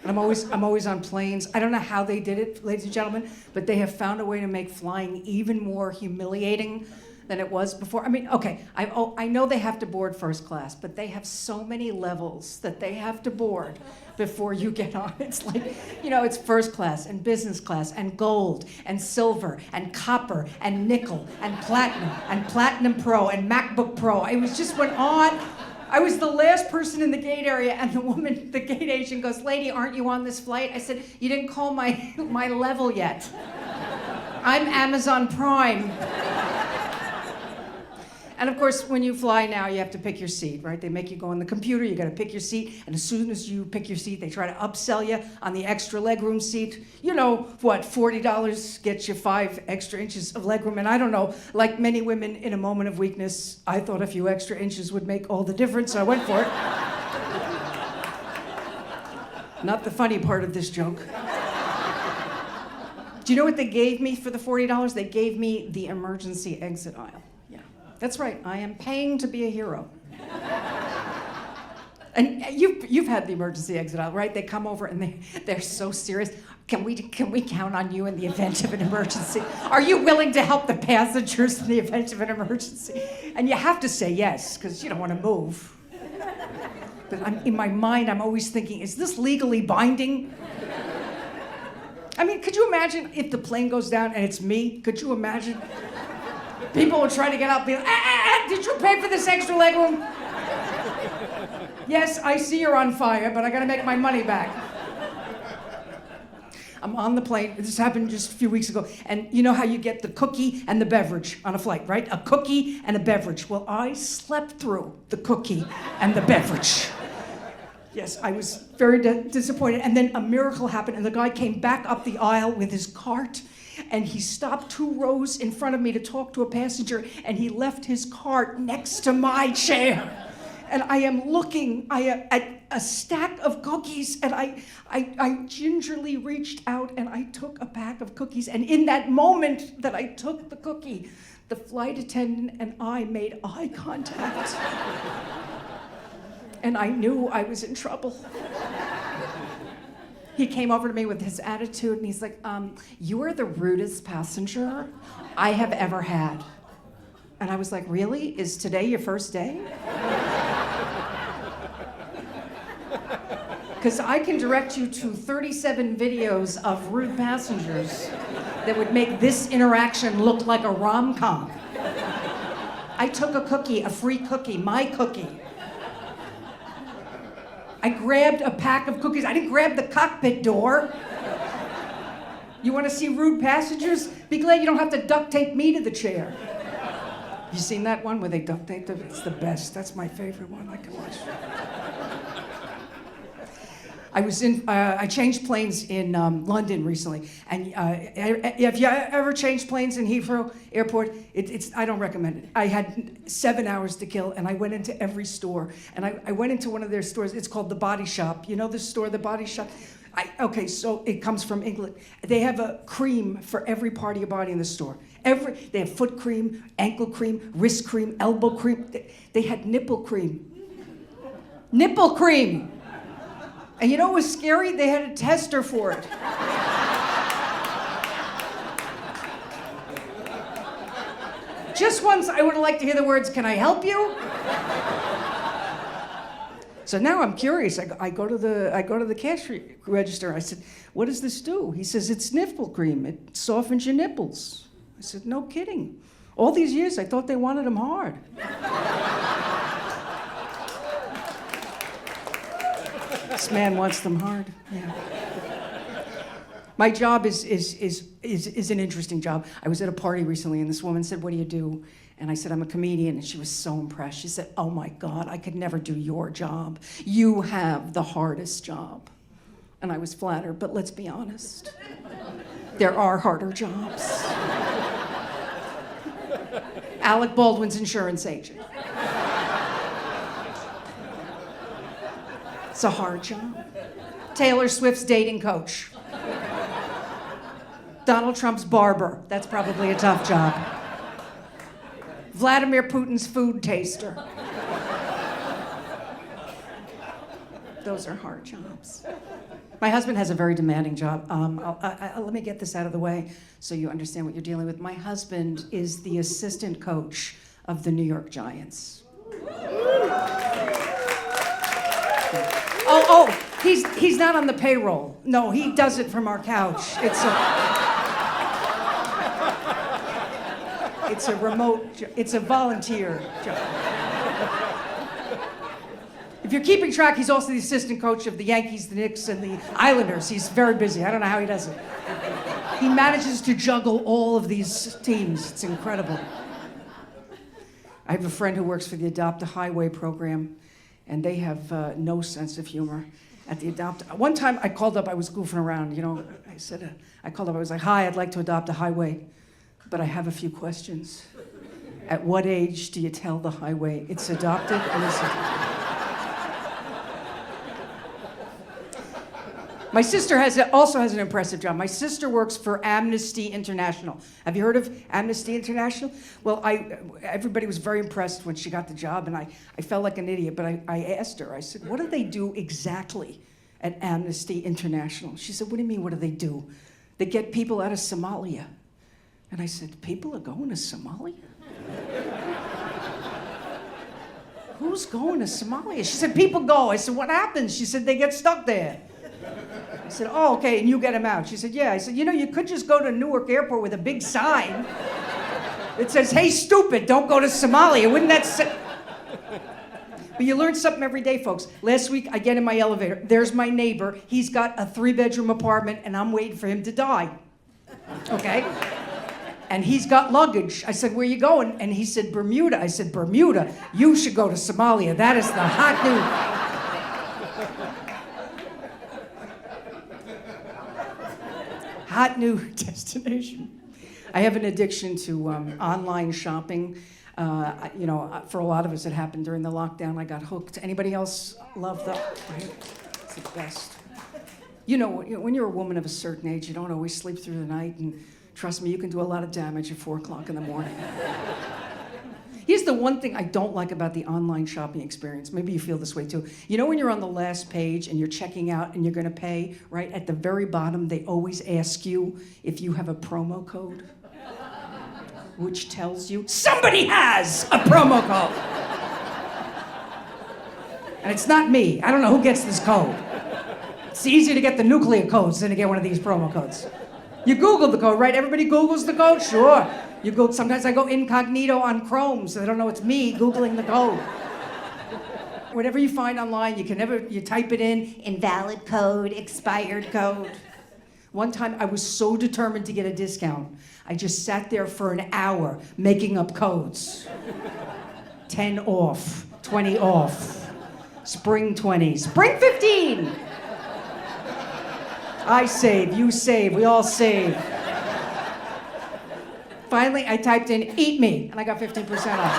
I'm always on planes. I don't know how they did it, ladies and gentlemen, but they have found a way to make flying even more humiliating than it was before. I mean, okay, I know they have to board first class, but they have so many levels that they have to board before you get on. It's like, you know, it's first class and business class and gold and silver and copper and nickel and platinum pro and MacBook Pro. It was just went on. I was the last person in the gate area, and the gate agent goes, "Lady, aren't you on this flight?" I said, "You didn't call my level yet. I'm Amazon Prime." And of course, when you fly now, you have to pick your seat, right? They make you go on the computer, you gotta pick your seat, and as soon as you pick your seat, they try to upsell you on the extra legroom seat. You know what, $40 gets you 5 extra inches of legroom, and I don't know, like many women in a moment of weakness, I thought a few extra inches would make all the difference, so I went for it. Not the funny part of this joke. Do you know what they gave me for the $40? They gave me the emergency exit aisle. That's right, I am paying to be a hero. And you've had the emergency exit aisle, right? They come over and they're so serious. Can we count on you in the event of an emergency? Are you willing to help the passengers in the event of an emergency? And you have to say yes, because you don't want to move. But in my mind, I'm always thinking, is this legally binding? I mean, could you imagine if the plane goes down and it's me? Could you imagine? People will try to get out and be like, did you pay for this extra legroom? Yes, I see you're on fire, but I gotta make my money back. I'm on the plane, this happened just a few weeks ago, and you know how you get the cookie and the beverage on a flight, right? A cookie and a beverage. Well, I slept through the cookie and the beverage. Yes, I was very disappointed, and then a miracle happened, and the guy came back up the aisle with his cart, and he stopped 2 rows in front of me to talk to a passenger, and he left his cart next to my chair. And I am looking at a stack of cookies, and I gingerly reached out and I took a pack of cookies, and in that moment that I took the cookie, the flight attendant and I made eye contact. And I knew I was in trouble. He came over to me with his attitude, and he's like, "You are the rudest passenger I have ever had." And I was like, "Really? Is today your first day?" Because I can direct you to 37 videos of rude passengers that would make this interaction look like a rom-com. I took a cookie, a free cookie, my cookie. I grabbed a pack of cookies. I didn't grab the cockpit door. You want to see rude passengers? Be glad you don't have to duct tape me to the chair. You seen that one where they duct tape them? It's the best. That's my favorite one. I can watch. I changed planes in London recently, and if you ever changed planes in Heathrow Airport, I don't recommend it. I had 7 hours to kill, and I went into every store, and I went into one of their stores. It's called The Body Shop. You know this store, The Body Shop? Okay, so it comes from England. They have a cream for every part of your body in the store. They have foot cream, ankle cream, wrist cream, elbow cream. They had nipple cream. Nipple cream! And you know what was scary? They had a tester for it. Just once, I would have liked to hear the words, "Can I help you?" So now I'm curious. I go to the cash register. I said, "What does this do?" He says, "It's nipple cream. It softens your nipples." I said, "No kidding. All these years, I thought they wanted them hard." This man wants them hard. Yeah. My job is an interesting job. I was at a party recently, and this woman said, "What do you do?" And I said, "I'm a comedian," and she was so impressed. She said, "Oh my God, I could never do your job. You have the hardest job." And I was flattered, but let's be honest. There are harder jobs. Alec Baldwin's insurance agent. It's a hard job. Taylor Swift's dating coach. Donald Trump's barber. That's probably a tough job. Vladimir Putin's food taster. Those are hard jobs. My husband has a very demanding job. Let me get this out of the way so you understand what you're dealing with. My husband is the assistant coach of the New York Giants. He's not on the payroll. No, he does it from our couch. It's a remote, it's a volunteer job. If you're keeping track, he's also the assistant coach of the Yankees, the Knicks, and the Islanders. He's very busy. I don't know how he does it. He manages to juggle all of these teams. It's incredible. I have a friend who works for the Adopt a Highway program, and they have no sense of humor. At the one time I called up, I was goofing around, you know. I called up, I was like, "Hi, I'd like to adopt a highway, but I have a few questions. At what age do you tell the highway it's adopted and it's adopted?" My sister also has an impressive job. My sister works for Amnesty International. Have you heard of Amnesty International? Well, everybody was very impressed when she got the job, and I felt like an idiot, but I asked her, I said, "What do they do exactly at Amnesty International?" She said, "What do you mean, what do they do? They get people out of Somalia." And I said, "People are going to Somalia? Who's going to Somalia?" She said, "People go." I said, "What happens?" She said, "They get stuck there." I said, "Oh, okay, and you get them out." She said, "Yeah." I said, "You know, you could just go to Newark Airport with a big sign that says, 'Hey, stupid, don't go to Somalia.' Wouldn't that say?" But you learn something every day, folks. Last week, I get in my elevator. There's my neighbor. He's got a 3-bedroom apartment, and I'm waiting for him to die. Okay? And he's got luggage. I said, "Where you going?" And he said, "Bermuda." I said, "Bermuda? You should go to Somalia. That is the hot new..." Hot new destination. I have an addiction to online shopping. You know, for a lot of us, it happened during the lockdown. I got hooked. Anybody else love that? Right? It's the best. You know, when you're a woman of a certain age, you don't always sleep through the night, and trust me, you can do a lot of damage at 4 o'clock in the morning. Here's the one thing I don't like about the online shopping experience. Maybe you feel this way too. You know when you're on the last page and you're checking out and you're gonna pay, right? At the very bottom, they always ask you if you have a promo code, which tells you somebody has a promo code. And it's not me. I don't know who gets this code. It's easier to get the nuclear codes than to get one of these promo codes. You Googled the code, right? Everybody Googles the code? Sure. You go. Sometimes I go incognito on Chrome so they don't know it's me Googling the code. Whatever you find online, you type it in, invalid code, expired code. One time I was so determined to get a discount, I just sat there for an hour making up codes. 10 off, 20 off, spring 20, spring 15. I save, you save, we all save. Finally, I typed in, "eat me," and I got 15% off.